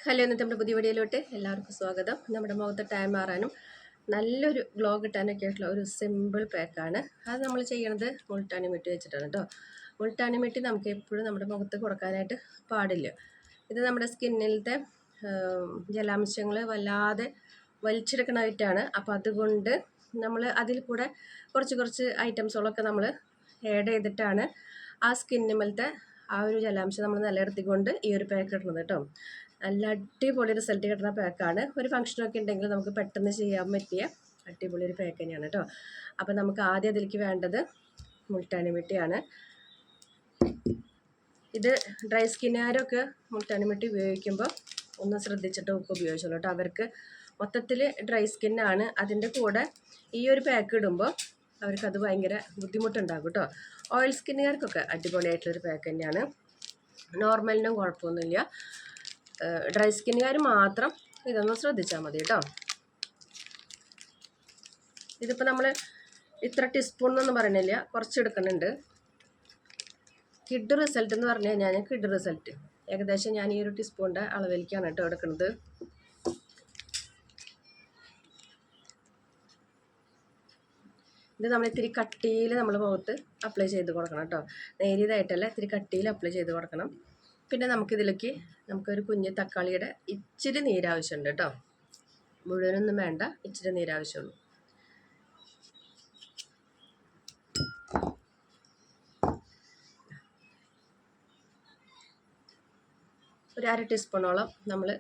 Hello, ഇന്നത്തെ നമ്മുടെ പുതിയ വീഡിയോയിലോട്ട് എല്ലാവർക്കും സ്വാഗതം. നമ്മുടെ മുഖത്ത് ടാൻ മാറാനും നല്ലൊരു ഗ്ലോ കിട്ടാനൊക്കെ ആയിട്ടുള്ള ഒരു സിമ്പിൾ പാക്കാണ്. അത് നമ്മൾ ചെയ്യണത് മുൾട്ടാനി മിട്ടി വെച്ചിട്ടാണ് കേട്ടോ. മുൾട്ടാനി മിട്ടി നമുക്ക് എപ്പോഴും നമ്മുടെ മുഖത്ത് കൊടുക്കാനായിട്ട് പാടില്ല. ഇത് നമ്മുടെ സ്കിന്നിലത്തെ ജലാംശങ്ങൾ വല്ലാതെ വലിച്ചെടുക്കണമായിട്ടാണ്. അപ്പോൾ അതുകൊണ്ട് നമ്മൾ അതിൽ കൂടെ കുറച്ച് ഐറ്റംസുകളൊക്കെ നമ്മൾ ആഡ് ചെയ്തിട്ടാണ് ആ സ്കിന്നിമേലത്തെ ആ ഒരു ജലാംശം നമ്മൾ നിലനിർത്തിക്കൊണ്ട് ഈ ഒരു പാക്ക് ഇടുന്നത് കേട്ടോ. നല്ല അടിപൊളി റിസൾട്ട് കിട്ടുന്ന പാക്കാണ്. ഒരു ഫംഗ്ഷനൊക്കെ ഉണ്ടെങ്കിൽ നമുക്ക് പെട്ടെന്ന് ചെയ്യാൻ പറ്റിയ അടിപൊളി ഒരു പാക്ക് തന്നെയാണ് കേട്ടോ. അപ്പോൾ നമുക്ക് ആദ്യം അതിലേക്ക് വേണ്ടത് മുൾട്ടാനി മിട്ടിയാണ്. ഇത് ഡ്രൈ സ്കിന്നുകാരൊക്കെ മുൾട്ടാനി മിട്ടി ഉപയോഗിക്കുമ്പോൾ ഒന്ന് ശ്രദ്ധിച്ചിട്ട് ഒക്കെ ഉപയോഗിച്ചോളൂ കേട്ടോ. അവർക്ക് മൊത്തത്തിൽ ഡ്രൈ സ്കിന്നാണ്. അതിൻ്റെ കൂടെ ഈ ഒരു പാക്ക് ഇടുമ്പോൾ അവർക്കത് ഭയങ്കര ബുദ്ധിമുട്ടുണ്ടാകും കേട്ടോ. ഓയിൽ സ്കിന്നുകാർക്കൊക്കെ അടിപൊളിയായിട്ടുള്ളൊരു പാക്ക് തന്നെയാണ്. നോർമലിനും കുഴപ്പമൊന്നുമില്ല. ഡ്രൈ സ്കിന്നുകാർ മാത്രം ഇതൊന്ന് ശ്രദ്ധിച്ചാൽ മതി കേട്ടോ. ഇതിപ്പോൾ നമ്മൾ ഇത്ര ടീസ്പൂൺ എന്നൊന്നും പറയണില്ല, കുറച്ച് എടുക്കുന്നുണ്ട്. കിഡ് റിസൾട്ട് എന്ന് പറഞ്ഞു കഴിഞ്ഞാൽ കിഡ് റിസൾട്ട് ഏകദേശം ഞാൻ ഈ ഒരു ടീസ്പൂണിൻ്റെ അളവിലേക്കാണ് കേട്ടോ എടുക്കുന്നത്. ഇത് നമ്മൾ ഇത്തിരി കട്ടിയിൽ നമ്മൾ മുഖത്ത് അപ്ലൈ ചെയ്ത് കൊടുക്കണം കേട്ടോ. നേരിയതായിട്ടല്ല, ഇത്തിരി കട്ടിയിൽ അപ്ലൈ ചെയ്ത് കൊടുക്കണം. പിന്നെ നമുക്കിതിലേക്ക് നമുക്കൊരു കുഞ്ഞ് തക്കാളിയുടെ ഇച്ചിരി നീരാവശ്യമുണ്ട് കേട്ടോ. മുഴുവനൊന്നും വേണ്ട, ഇച്ചിരി നീരാവശ്യമുള്ളൂ. ഒരു 1/2 ടീസ്പൂണോളം നമ്മൾ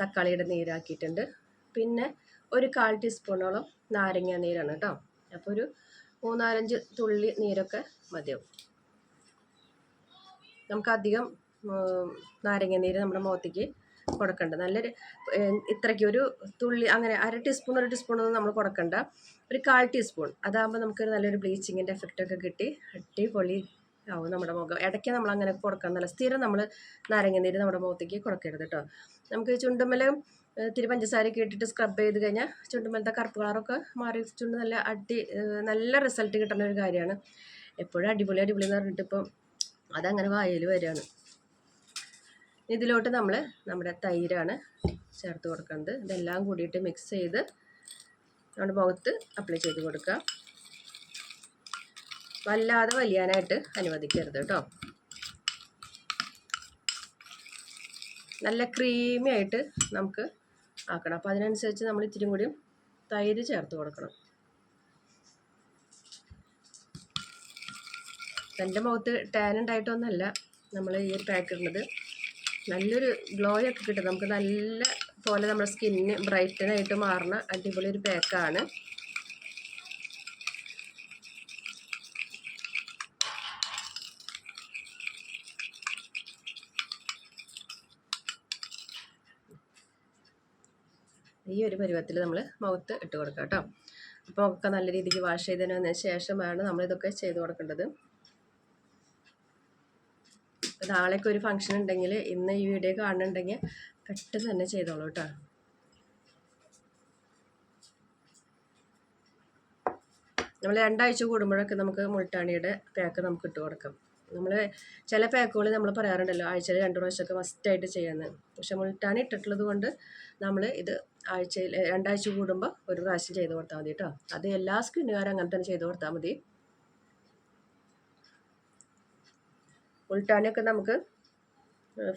തക്കാളിയുടെ നീരാക്കിയിട്ടുണ്ട്. പിന്നെ ഒരു 1/4 ടീസ്പൂണോളം നാരങ്ങ നീരാണ് കേട്ടോ. അപ്പോൾ ഒരു 3-4 തുള്ളി നീരൊക്കെ മതിയാവും. നമുക്കധികം നാരങ്ങ നീര് നമ്മുടെ മുഖത്തേക്ക് കൊടുക്കണ്ട. നല്ലൊരു ഇത്രയ്ക്ക് ഒരു തുള്ളി അങ്ങനെ 1/2 ടീസ്പൂൺ 1 ടീസ്പൂണൊന്നും നമ്മൾ കൊടുക്കണ്ട. ഒരു 1/4 ടീസ്പൂൺ. അതാകുമ്പോൾ നമുക്കൊരു നല്ലൊരു ബ്ലീച്ചിങ്ങിൻ്റെ എഫക്റ്റൊക്കെ കിട്ടി അടിപൊളി ആവും നമ്മുടെ മുഖം. ഇടയ്ക്ക് നമ്മൾ അങ്ങനെ കൊടുക്കണം. നല്ല സ്ഥിരം നമ്മൾ നാരങ്ങ നീര് നമ്മുടെ മുഖത്തേക്ക് കൊടുക്കരുത് കേട്ടോ. നമുക്ക് ചുണ്ടുമ്മലും ഇത്തിരി പഞ്ചസാരയൊക്കെ ഇട്ടിട്ട് സ്ക്രബ് ചെയ്ത് കഴിഞ്ഞാൽ ചുണ്ടുമ്മലത്തെ കറുപ്പ് കളറൊക്കെ മാറി ചുണ്ട് നല്ല റിസൾട്ട് കിട്ടുന്ന ഒരു കാര്യമാണ്. എപ്പോഴും അടിപൊളി എന്ന് പറഞ്ഞിട്ട് ഇപ്പം അതങ്ങനെ വായിൽ വരികയാണ്. ഇതിലോട്ട് നമ്മൾ നമ്മുടെ തൈരാണ് ചേർത്ത് കൊടുക്കുന്നത്. ഇതെല്ലാം കൂടിയിട്ട് മിക്സ് ചെയ്ത് നമ്മുടെ മുഖത്ത് അപ്ലൈ ചെയ്ത് കൊടുക്കുക. വല്ലാതെ വലിയാനായിട്ട് അനുവദിക്കരുത് കേട്ടോ. നല്ല ക്രീമി ആയിട്ട് നമുക്ക് ആക്കണം. അപ്പോൾ അതിനനുസരിച്ച് നമ്മൾ ഇത്തിരി കൂടിയും തൈര് ചേർത്ത് കൊടുക്കണം. എൻ്റെ മുഖത്ത് ടാൻ ഉണ്ടായിട്ടൊന്നുമല്ല നമ്മൾ ഈ ഒരു പാക്ക് ഇടുന്നത്. നല്ലൊരു ഗ്ലോ ഒക്കെ കിട്ടും നമുക്ക്. നല്ല പോലെ നമ്മുടെ സ്കിന്ന് ബ്രൈറ്റനായിട്ട് മാറുന്ന അടിപൊളി ഒരു പാക്കാണ്. ഈ ഒരു പരുവത്തിൽ നമ്മൾ മുഖത്ത് ഇട്ട് കൊടുക്കാം കേട്ടോ. അപ്പോൾ ഒക്കെ നല്ല രീതിക്ക് വാഷ് ചെയ്തതിന് ശേഷമാണ് നമ്മളിതൊക്കെ ചെയ്ത് കൊടുക്കേണ്ടത്. നാളേക്ക് ഒരു ഫംഗ്ഷൻ ഉണ്ടെങ്കിൽ ഇന്ന് ഈ വീഡിയോ കാണുന്നുണ്ടെങ്കിൽ പെട്ടെന്ന് തന്നെ ചെയ്തോളൂ കേട്ടോ. നമ്മൾ 2 ആഴ്ച കൂടുമ്പോഴൊക്കെ നമുക്ക് മുൾട്ടാണിയുടെ പാക്ക് നമുക്ക് ഇട്ട് കൊടുക്കാം. നമ്മൾ ചില പാക്കുകൾ നമ്മൾ പറയാറുണ്ടല്ലോ ആഴ്ചയിൽ 2 പ്രാവശ്യമൊക്കെ മസ്റ്റായിട്ട് ചെയ്യുന്നത്. പക്ഷെ മുൾട്ടാണി ഇട്ടിട്ടുള്ളത് കൊണ്ട് നമ്മൾ ഇത് ആഴ്ചയിൽ 2 ആഴ്ച കൂടുമ്പോൾ ഒരു പ്രാവശ്യം ചെയ്ത് കൊടുത്താൽ മതി കേട്ടോ. അത് എല്ലാ സ്കിന്നുകാരും അങ്ങനെ തന്നെ ചെയ്ത് കൊടുത്താൽ മതി. മുൾട്ടാണിയൊക്കെ നമുക്ക്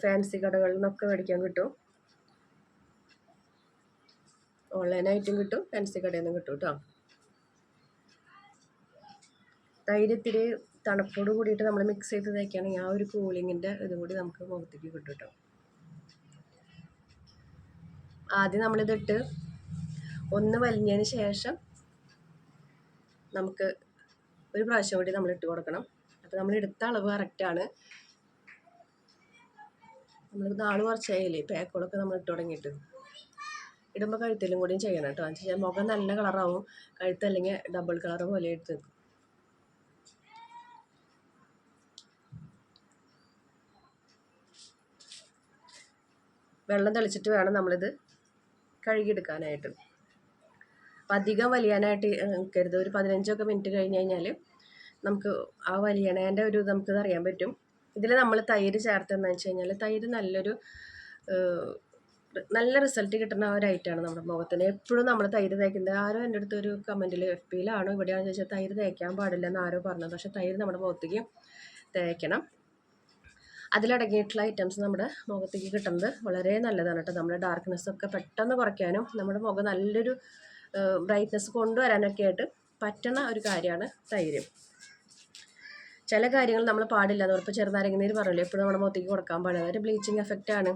ഫാൻസി കടകളിൽ നിന്നൊക്കെ മേടിക്കാൻ കിട്ടും. ഓൺലൈനായിട്ടും കിട്ടും, ഫാൻസി കടയിൽ നിന്നും കിട്ടും കേട്ടോ. തൈര് ഇത്തിരി തണുപ്പോട് കൂടിയിട്ട് നമ്മൾ മിക്സ് ചെയ്ത് തേക്കുകയാണെങ്കിൽ ആ ഒരു കൂളിങ്ങിൻ്റെ ഇതും കൂടി നമുക്ക് മുഖത്തേക്ക് കിട്ടും കേട്ടോ. ആദ്യം നമ്മളിതിട്ട് ഒന്ന് വലിഞ്ഞതിന് ശേഷം നമുക്ക് ഒരു പ്രാവശ്യം കൂടി നമ്മൾ ഇട്ട് കൊടുക്കണം. അപ്പോൾ നമ്മൾ എടുത്ത അളവ് കറക്റ്റാണ്. നമ്മൾ നാള് കുറച്ചായില്ലേ പാക്കുകളൊക്കെ നമ്മൾ ഇട്ട് തുടങ്ങിയിട്ട്. ഇടുമ്പോൾ കഴുത്തിലും കൂടിയും ചെയ്യണം കേട്ടോ. എന്ന് വെച്ചാൽ മുഖം നല്ല കളറാവും. കഴുത്തല്ലെങ്കിൽ ഡബിൾ കളർ പോലെ എടുത്ത് നിൽക്കും. വെള്ളം തെളിച്ചിട്ട് വേണം നമ്മളിത് കഴുകിയെടുക്കാനായിട്ട്. അപ്പം അധികം വലിയാനായിട്ട് നിൽക്കരുത്. ഒരു 15 മിനിറ്റ് കഴിഞ്ഞ് കഴിഞ്ഞാൽ നമുക്ക് ആ വലിയണേൻ്റെ ഒരു നമുക്കിത് അറിയാൻ പറ്റും. ഇതിൽ നമ്മൾ തൈര് ചേർത്തെന്ന് വെച്ച് കഴിഞ്ഞാൽ തൈര് നല്ലൊരു നല്ല റിസൾട്ട് കിട്ടുന്ന ഒരു ഐറ്റമാണ് നമ്മുടെ മുഖത്തിന്. എപ്പോഴും നമ്മൾ തൈര് തേക്കുന്നത്, ആരോ എൻ്റെ അടുത്ത് ഒരു കമൻറ്റിൽ FBയിലാണോ ഇവിടെയാണോ ചോദിച്ചാൽ തൈര് തേക്കാൻ പാടില്ലെന്ന് ആരോ പറഞ്ഞത്. പക്ഷേ തൈര് നമ്മുടെ മുഖത്തേക്ക് തേക്കണം. അതിലടങ്ങിയിട്ടുള്ള ഐറ്റംസ് നമ്മുടെ മുഖത്തേക്ക് കിട്ടുന്നത് വളരെ നല്ലതാണ് കേട്ടോ. നമ്മുടെ ഡാർക്ക്നെസ്സൊക്കെ പെട്ടെന്ന് കുറയ്ക്കാനും നമ്മുടെ മുഖം നല്ലൊരു ബ്രൈറ്റ്നെസ് കൊണ്ടുവരാനൊക്കെ ആയിട്ട് പറ്റുന്ന ഒരു കാര്യമാണ് തൈര്. ചില കാര്യങ്ങൾ നമ്മൾ പാടില്ല എന്ന് പറഞ്ഞപ്പോൾ ചെറുനാരങ്ങ നീര് പറയില്ലേ, എപ്പോഴും നമ്മുടെ മുഖത്തേക്ക് കൊടുക്കാൻ പാടില്ല, അതൊരു ബ്ലീച്ചിങ് എഫക്റ്റാണ്.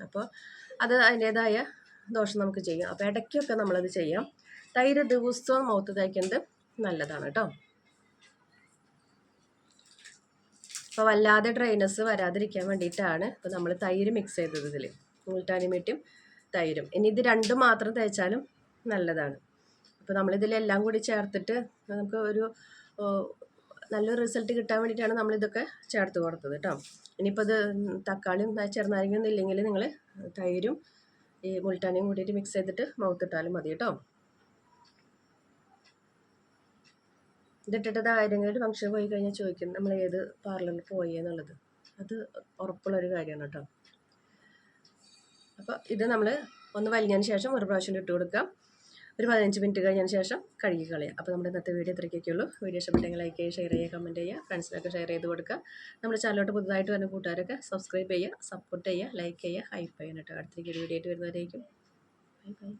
അപ്പോൾ അത് അതിൻ്റേതായ ദോഷം നമുക്ക് ചെയ്യാം. അപ്പോൾ ഇടയ്ക്കൊക്കെ നമ്മളത് ചെയ്യാം. തൈര് ദിവസവും മുഖത്ത് തേക്കുന്നത് നല്ലതാണ് കേട്ടോ. അപ്പോൾ വല്ലാതെ ഡ്രൈനസ് വരാതിരിക്കാൻ വേണ്ടിയിട്ടാണ് ഇപ്പോൾ നമ്മൾ തൈര് മിക്സ് ചെയ്തത് ഇതിൽ, മുൾട്ടാനി മിട്ടിയും തൈരും. ഇനി ഇത് രണ്ടും മാത്രം തേച്ചാലും നല്ലതാണ്. അപ്പോൾ നമ്മളിതിലെല്ലാം കൂടി ചേർത്തിട്ട് നമുക്ക് ഒരു നല്ലൊരു റിസൾട്ട് കിട്ടാൻ വേണ്ടിയിട്ടാണ് നമ്മളിതൊക്കെ ചേർത്ത് കൊടുത്തത് കേട്ടോ. ഇനിയിപ്പോൾ ഇത് തക്കാളിയും ചെറുനാരങ്ങയൊന്നും ഇല്ലെങ്കിൽ നിങ്ങൾ തൈരും ഈ മുൾട്ടാനിയും കൂടിയിട്ട് മിക്സ് ചെയ്തിട്ട് മുഖത്തിട്ടാലും മതി കേട്ടോ. ഇതിട്ടിട്ട് ആരെങ്കിലും ഒരു ഫംഗ്ഷൻ പോയി കഴിഞ്ഞാൽ ചോദിക്കും നമ്മൾ ഏത് പാർലറിൽ പോയി എന്നുള്ളത്. അത് ഉറപ്പുള്ളൊരു കാര്യമാണ് കേട്ടോ. അപ്പോൾ ഇത് നമ്മൾ ഒന്ന് വലിഞ്ഞതിന് ശേഷം ഒരു പ്രാവശ്യം ഇട്ട് കൊടുക്കാം. ഒരു 15 മിനിറ്റ് കഴിഞ്ഞതിന് ശേഷം കഴുകി കളയാം. അപ്പോൾ നമ്മുടെ ഇന്നത്തെ വീഡിയോ ഇത്രയ്ക്കൊക്കെ ഉള്ളൂ. വീഡിയോ ഇഷ്ടപ്പെട്ടെങ്കിൽ ലൈക്ക് ചെയ്യുക, ഷെയർ ചെയ്യുക, കമൻറ്റ് ചെയ്യുക, ഫ്രണ്ട്സിനൊക്കെ ഷെയർ ചെയ്ത് കൊടുക്കുക. നമ്മുടെ ചാനലോട്ട് പുതുതായിട്ട് വരുന്ന കൂട്ടുകാരൊക്കെ സബ്സ്ക്രൈബ് ചെയ്യുക, സപ്പോർട്ട് ചെയ്യുക, ലൈക്ക് ചെയ്യുക, ഹൈപ്പ് ചെയ്യാൻ കേട്ടോ. അടുത്തേക്ക് ഒരു വീഡിയോ ആയിട്ട് വരുന്നവരേക്കും ബൈ ബൈ.